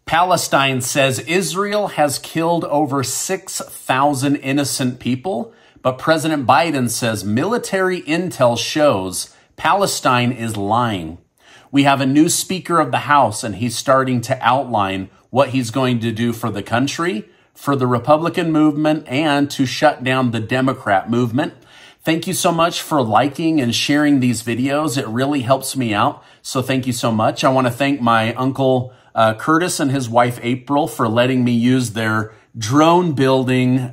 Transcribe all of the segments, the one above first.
Palestine says Israel has killed over 6,000 innocent people, but President Biden says military intel shows Palestine is lying. We have a new Speaker of the House, and he's starting to outline what he's going to do for the country, for the Republican movement, and to shut down the Democrat movement. Thank you so much for liking and sharing these videos. It really helps me out, so thank you so much. I want to thank my uncle Curtis and his wife April for letting me use their drone building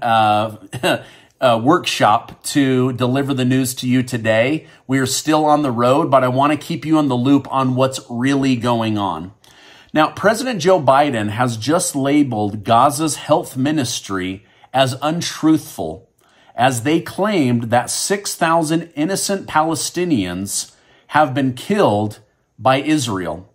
workshop to deliver the news to you today. We are still on the road, but I want to keep you in the loop on what's really going on. Now, President Joe Biden has just labeled Gaza's Health Ministry as untruthful, as they claimed that 6,000 innocent Palestinians have been killed by Israel.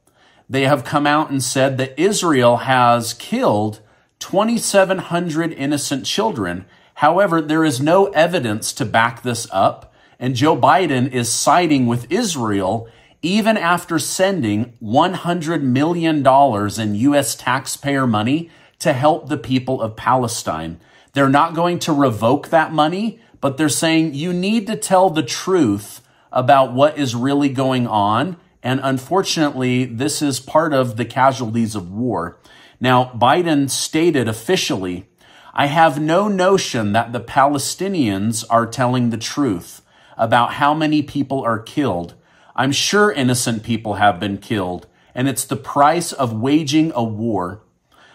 They have come out and said that Israel has killed 2,700 innocent children. However, there is no evidence to back this up, and Joe Biden is siding with Israel even after sending $100 million in U.S. taxpayer money to help the people of Palestine. They're not going to revoke that money, but they're saying you need to tell the truth about what is really going on. And unfortunately, this is part of the casualties of war. Now, Biden stated officially, I have no notion that the Palestinians are telling the truth about how many people are killed. I'm sure innocent people have been killed, and it's the price of waging a war.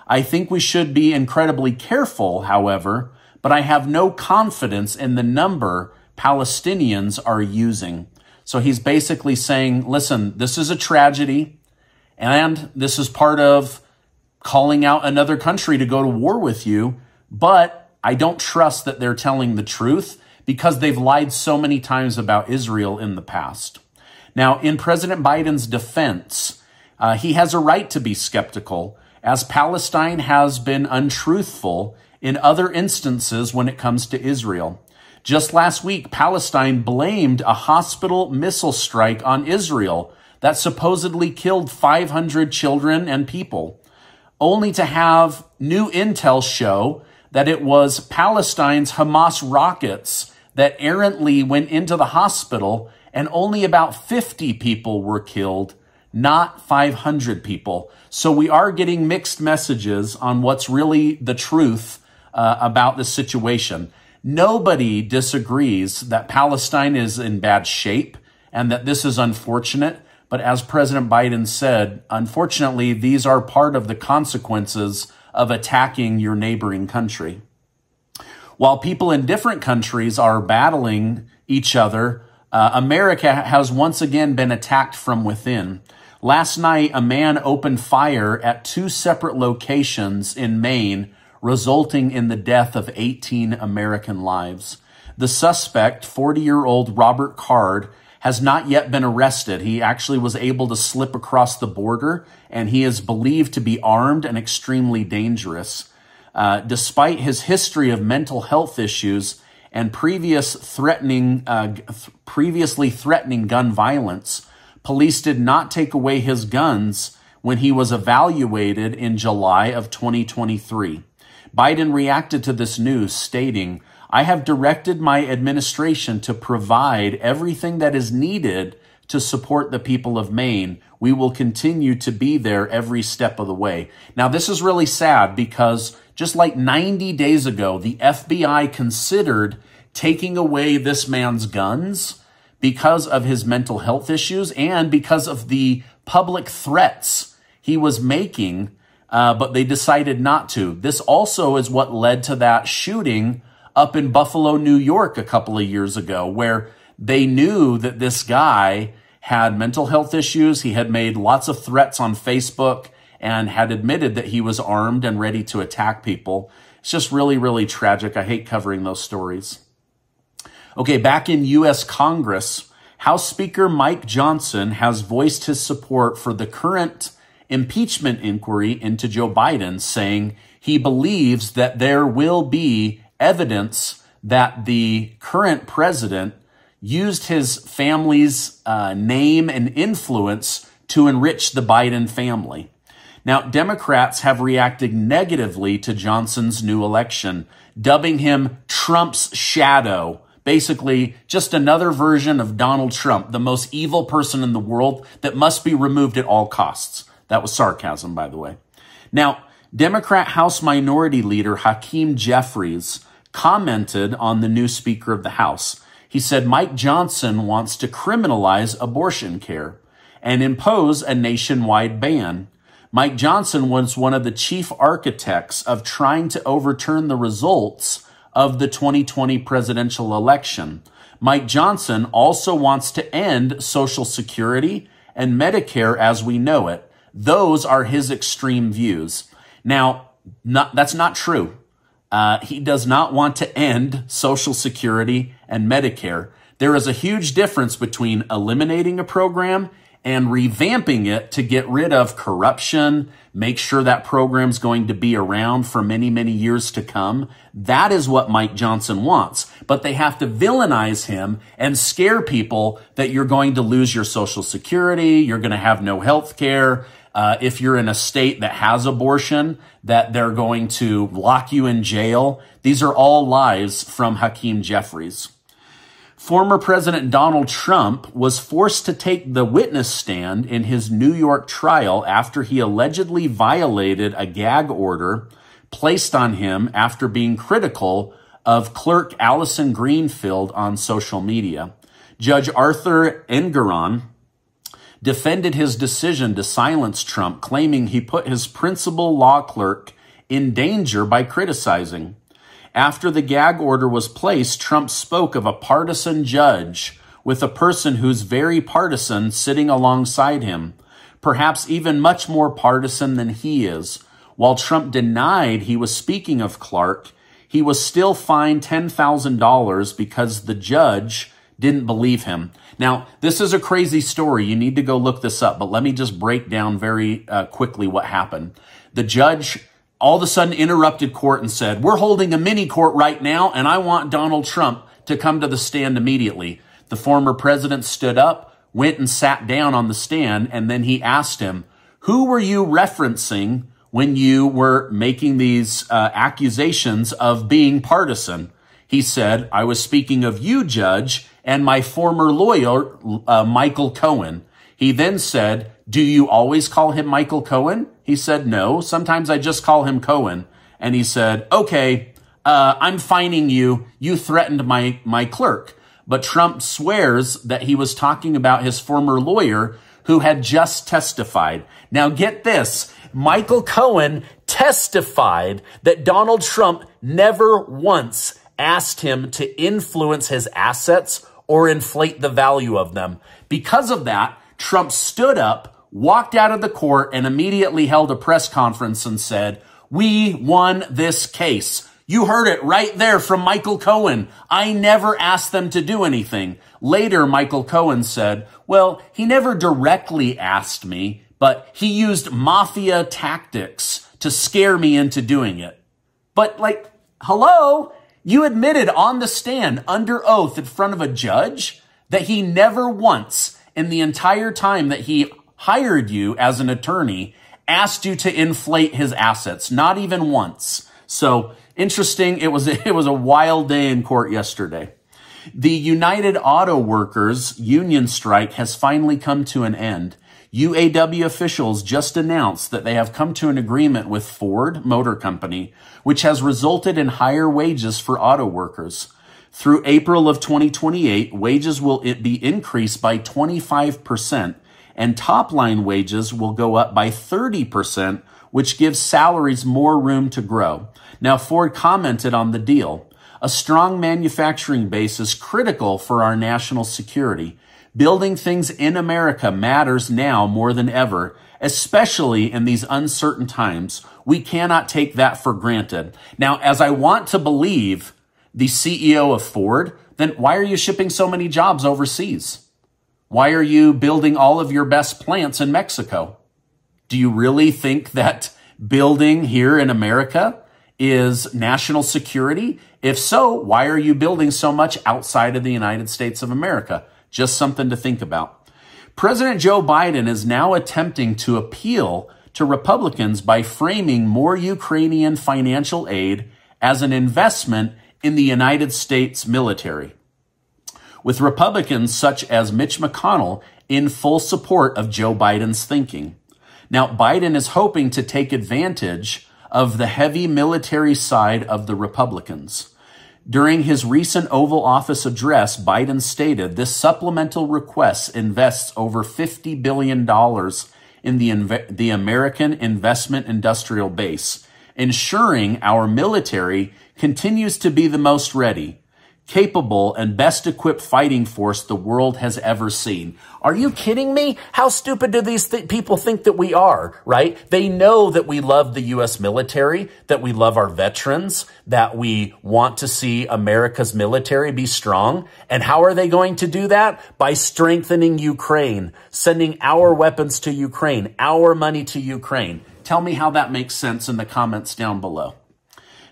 I think we should be incredibly careful, however, but I have no confidence in the number Palestinians are using. So he's basically saying, listen, this is a tragedy, and this is part of calling out another country to go to war with you, but I don't trust that they're telling the truth because they've lied so many times about Israel in the past. Now, in President Biden's defense, he has a right to be skeptical, as Palestine has been untruthful in other instances when it comes to Israel. Just last week, Palestine blamed a hospital missile strike on Israel that supposedly killed 500 children and people, only to have new intel show that it was Palestine's Hamas rockets that errantly went into the hospital and only about 50 people were killed, not 500 people. So we are getting mixed messages on what's really the truth about the situation. Nobody disagrees that Palestine is in bad shape and that this is unfortunate. But as President Biden said, unfortunately, these are part of the consequences of attacking your neighboring country. While people in different countries are battling each other, America has once again been attacked from within. Last night, a man opened fire at 2 separate locations in Maine, resulting in the death of 18 American lives. The suspect, 40-year-old Robert Card, has not yet been arrested. He actually was able to slip across the border, and he is believed to be armed and extremely dangerous. Despite his history of mental health issues and previously threatening gun violence, police did not take away his guns when he was evaluated in July of 2023. Biden reacted to this news, stating, I have directed my administration to provide everything that is needed to support the people of Maine. We will continue to be there every step of the way. Now, this is really sad because just like 90 days ago, the FBI considered taking away this man's guns because of his mental health issues and because of the public threats he was making, but they decided not to. This also is what led to that shooting up in Buffalo, New York a couple of years ago, where they knew that this guy had mental health issues. He had made lots of threats on Facebook and had admitted that he was armed and ready to attack people. It's just really, really tragic. I hate covering those stories. Okay, back in U.S. Congress, House Speaker Mike Johnson has voiced his support for the current impeachment inquiry into Joe Biden, saying he believes that there will be evidence that the current president used his family's name and influence to enrich the Biden family. Now, Democrats have reacted negatively to Johnson's new election, dubbing him Trump's shadow. Basically, just another version of Donald Trump, the most evil person in the world that must be removed at all costs. That was sarcasm, by the way. Now, Democrat House Minority Leader Hakeem Jeffries commented on the new Speaker of the House. He said Mike Johnson wants to criminalize abortion care and impose a nationwide ban. Mike Johnson was one of the chief architects of trying to overturn the results of the 2020 presidential election. Mike Johnson also wants to end Social Security and Medicare as we know it. Those are his extreme views. Now, that's not true. He does not want to end Social Security and Medicare. There is a huge difference between eliminating a program and revamping it to get rid of corruption, make sure that program's going to be around for many, many years to come. That is what Mike Johnson wants. But they have to villainize him and scare people that you're going to lose your Social Security, you're going to have no health care. If you're in a state that has abortion, that they're going to lock you in jail. These are all lies from Hakeem Jeffries. Former President Donald Trump was forced to take the witness stand in his New York trial after he allegedly violated a gag order placed on him after being critical of clerk Allison Greenfield on social media. Judge Arthur Engeron defended his decision to silence Trump, claiming he put his principal law clerk in danger by criticizing. After the gag order was placed, Trump spoke of a partisan judge with a person who's very partisan sitting alongside him, perhaps even much more partisan than he is. While Trump denied he was speaking of Clark, he was still fined $10,000 because the judge didn't believe him. Now, this is a crazy story. You need to go look this up, but let me just break down very quickly what happened. The judge all of a sudden interrupted court and said, "We're holding a mini court right now, and I want Donald Trump to come to the stand immediately." The former president stood up, went and sat down on the stand, and then he asked him, "Who were you referencing when you were making these accusations of being partisan?" He said, "I was speaking of you, Judge, and my former lawyer, Michael Cohen." He then said, "Do you always call him Michael Cohen?" He said, "No, sometimes I just call him Cohen." And he said, "Okay, I'm fining you. You threatened my clerk." But Trump swears that he was talking about his former lawyer who had just testified. Now get this, Michael Cohen testified that Donald Trump never once asked him to influence his assets or inflate the value of them. Because of that, Trump stood up, walked out of the court, and immediately held a press conference and said, "We won this case." You heard it right there from Michael Cohen. I never asked them to do anything. Later, Michael Cohen said, "Well, he never directly asked me, but he used mafia tactics to scare me into doing it." But hello? You admitted on the stand under oath in front of a judge that he never once in the entire time that he hired you as an attorney asked you to inflate his assets, not even once. So interesting. It was a wild day in court yesterday. The United Auto Workers union strike has finally come to an end. UAW officials just announced that they have come to an agreement with Ford Motor Company, which has resulted in higher wages for auto workers. Through April of 2028, wages will be increased by 25%, and top-line wages will go up by 30%, which gives salaries more room to grow. Now, Ford commented on the deal. "A strong manufacturing base is critical for our national security. Building things in America matters now more than ever, especially in these uncertain times. We cannot take that for granted." Now, as I want to believe the CEO of Ford, then why are you shipping so many jobs overseas? Why are you building all of your best plants in Mexico? Do you really think that building here in America is national security? If so, why are you building so much outside of the United States of America? Just something to think about. President Joe Biden is now attempting to appeal to Republicans by framing more Ukrainian financial aid as an investment in the United States military, with Republicans such as Mitch McConnell in full support of Joe Biden's thinking. Now, Biden is hoping to take advantage of the heavy military side of the Republicans. During his recent Oval Office address, Biden stated this supplemental request invests over $50 billion in the American investment industrial base, ensuring our military continues to be the most ready, capable, and best equipped fighting force the world has ever seen. Are you kidding me? How stupid do these people think that we are, right? They know that we love the U.S. military, that we love our veterans, that we want to see America's military be strong. And how are they going to do that? By strengthening Ukraine, sending our weapons to Ukraine, our money to Ukraine. Tell me how that makes sense in the comments down below.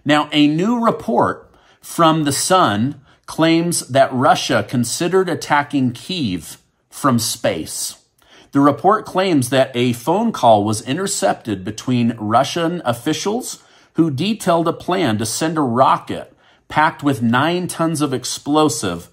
Now, a new report from The Sun claims that Russia considered attacking Kyiv from space. The report claims that a phone call was intercepted between Russian officials who detailed a plan to send a rocket packed with 9 tons of explosive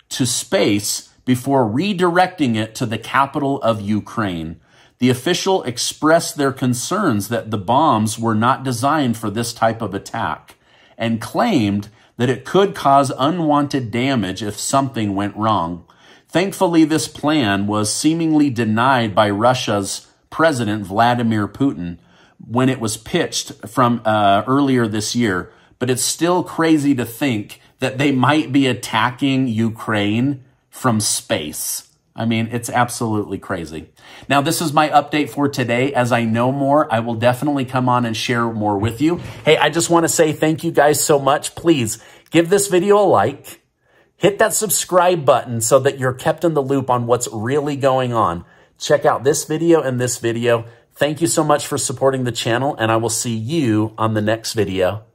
to space before redirecting it to the capital of Ukraine. The official expressed their concerns that the bombs were not designed for this type of attack and claimed that it could cause unwanted damage if something went wrong. Thankfully, this plan was seemingly denied by Russia's President Vladimir Putin when it was pitched from earlier this year. But it's still crazy to think that they might be attacking Ukraine from space. I mean, it's absolutely crazy. Now, this is my update for today. As I know more, I will definitely come on and share more with you. Hey, I just want to say thank you guys so much. Please give this video a like. Hit that subscribe button so that you're kept in the loop on what's really going on. Check out this video and this video. Thank you so much for supporting the channel, and I will see you on the next video.